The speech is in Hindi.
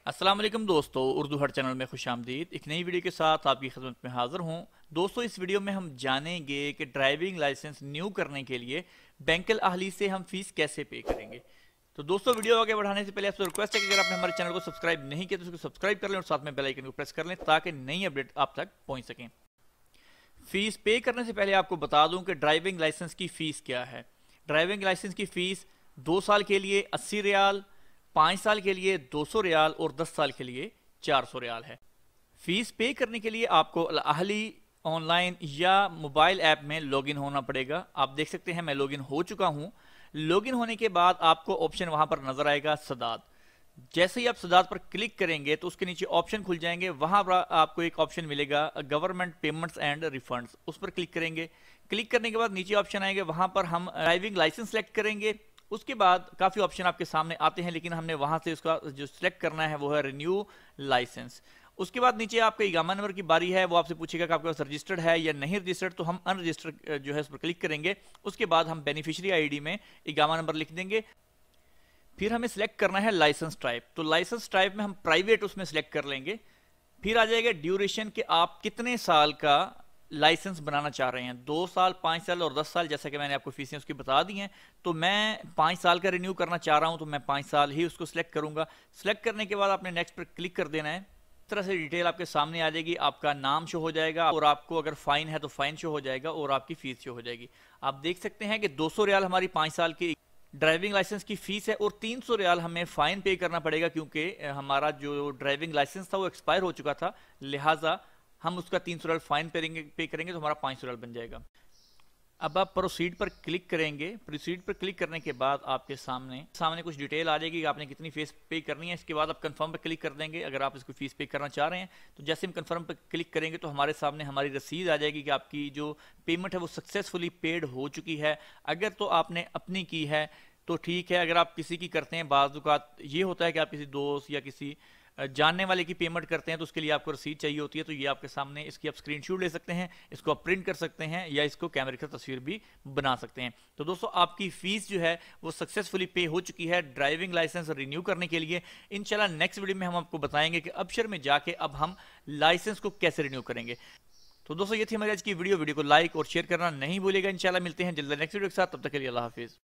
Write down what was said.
अस्सलाम वालेकुम दोस्तों, उर्दू हर चैनल में खुशामदीद। एक नई वीडियो के साथ आपकी खिदमत में हाजिर हूँ। दोस्तों, इस वीडियो में हम जानेंगे कि ड्राइविंग लाइसेंस न्यू करने के लिए बैंकल अहली से हम फीस कैसे पे करेंगे। तो दोस्तों, वीडियो आगे बढ़ाने से पहले आपसे रिक्वेस्ट है कि अगर आपने हमारे चैनल को सब्सक्राइब नहीं किया तो उसको सब्सक्राइब कर लें और साथ में बेल आइकन को प्रेस कर लें ताकि नई अपडेट आप तक पहुँच सकें। फीस पे करने से पहले आपको बता दूं कि ड्राइविंग लाइसेंस की फ़ीस क्या है। ड्राइविंग लाइसेंस की फ़ीस 2 साल के लिए 80 रियाल, 5 साल के लिए 200 रियाल और 10 साल के लिए 400 रियाल है। फ़ीस पे करने के लिए आपको अल अहली ऑनलाइन या मोबाइल ऐप में लॉगिन होना पड़ेगा। आप देख सकते हैं मैं लॉगिन हो चुका हूँ। लॉगिन होने के बाद आपको ऑप्शन वहाँ पर नज़र आएगा सदात। जैसे ही आप सदात पर क्लिक करेंगे तो उसके नीचे ऑप्शन खुल जाएंगे। वहां पर आपको एक ऑप्शन मिलेगा गवर्नमेंट पेमेंट्स एंड रिफंड्स, उस पर क्लिक करेंगे। क्लिक करने के बाद नीचे ऑप्शन आएंगे, वहां पर हम ड्राइविंग लाइसेंस सेलेक्ट करेंगे। उसके बाद काफ़ी ऑप्शन आपके सामने आते हैं, लेकिन हमने वहां से उसका जो सिलेक्ट करना है वो है रिन्यू लाइसेंस। उसके बाद नीचे आपका इकामा नंबर की बारी है, वो आपसे पूछेगा कि आपके पास रजिस्टर्ड है या नहीं रजिस्टर्ड, तो हम अनरजिस्टर्ड जो है उस पर क्लिक करेंगे। उसके बाद हम बेनिफिशियरी आईडी में इकामा नंबर लिख देंगे। फिर हमें सिलेक्ट करना है लाइसेंस टाइप, तो लाइसेंस टाइप में हम प्राइवेट उसमें सिलेक्ट कर लेंगे। फिर आ जाएगा ड्यूरेशन कि आप कितने साल का लाइसेंस बनाना चाह रहे हैं, 2 साल, 5 साल और 10 साल। जैसा कि मैंने आपको फीसें उसकी बता दी हैं, तो मैं 5 साल का रिन्यू करना चाह रहा हूं, तो मैं 5 साल ही उसको सिलेक्ट करूंगा। सिलेक्ट करने के बाद आपने नेक्स्ट पर क्लिक कर देना है। इस तरह से डिटेल आपके सामने आ जाएगी, आपका नाम शो हो जाएगा और आपको अगर फाइन है तो फाइन शो हो जाएगा और आपकी फीस शो हो जाएगी। आप देख सकते हैं कि 200 रियाल हमारी 5 साल की ड्राइविंग लाइसेंस की फीस है और 300 रियाल हमें फाइन पे करना पड़ेगा, क्योंकि हमारा जो ड्राइविंग लाइसेंस था वो एक्सपायर हो चुका था। लिहाजा हम उसका 300 रियाल फाइन पे करेंगे तो हमारा 500 रियाल बन जाएगा। अब आप प्रोसीड पर क्लिक करेंगे। प्रोसीड पर क्लिक करने के बाद आपके सामने कुछ डिटेल आ जाएगी कि आपने कितनी फीस पे करनी है। इसके बाद आप कंफर्म पर क्लिक कर देंगे अगर आप इसको फीस पे करना चाह रहे हैं। तो जैसे हम कंफर्म पर क्लिक करेंगे तो हमारे सामने हमारी रसीद आ जाएगी कि आपकी जो पेमेंट है वो सक्सेसफुली पेड हो चुकी है। अगर तो आपने अपनी की है तो ठीक है, अगर आप किसी की करते हैं, बाज़ औक़ात ये होता है कि आप किसी दोस्त या किसी जानने वाले की पेमेंट करते हैं तो उसके लिए आपको रसीद चाहिए होती है। तो ये आपके सामने, इसकी आप स्क्रीनशॉट ले सकते हैं, इसको आप प्रिंट कर सकते हैं या इसको कैमरे की तस्वीर भी बना सकते हैं। तो दोस्तों, आपकी फीस जो है वो सक्सेसफुली पे हो चुकी है ड्राइविंग लाइसेंस रिन्यू करने के लिए। इंशाल्लाह नेक्स्ट वीडियो में हम आपको बताएंगे कि अबशर में जाके अब हम लाइसेंस को कैसे रिन्यू करेंगे। तो दोस्तों, ये थी हमारी आज की वीडियो को लाइक और शेयर करना नहीं भूलिएगा। इंशाल्लाह मिलते हैं जल्द नेक्स्ट वीडियो के साथ, तब तक के लिए अल्लाह हाफिज़।